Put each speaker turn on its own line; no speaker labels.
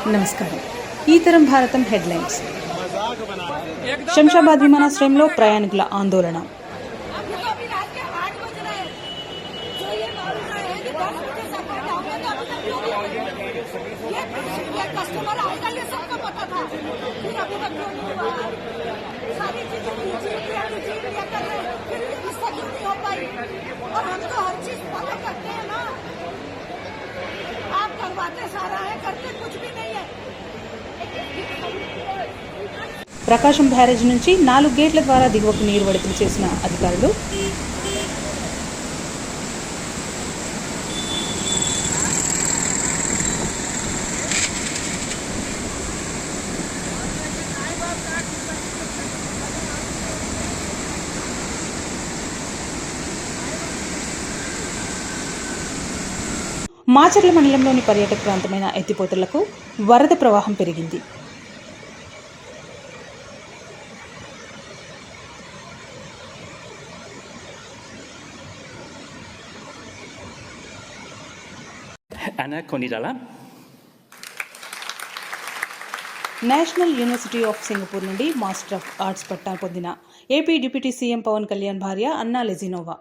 నమస్కారం. ఈ తరం భారతం హెడ్లైన్స్. శంషాబాద్ విమానాశ్రయంలో ప్రయాణికుల ఆందోళన. ప్రకాశం బ్యారేజ్ నుంచి 4 గేట్ల ద్వారా దిగువకు నీరు విడుదల చేసిన అధికారులు. మాచర్ల మండలంలోని పర్యాటక ప్రాంతమైన ఎత్తిపోతలకు వరద ప్రవాహం పెరిగింది.
Ana Konidala.
National university of Singapore నుండి మాస్టర్ ఆఫ్ ఆర్ట్స్ పట్టా పొందిన AP deputy CM Pawan Kalyan భార్య అన్నా లెజినోవా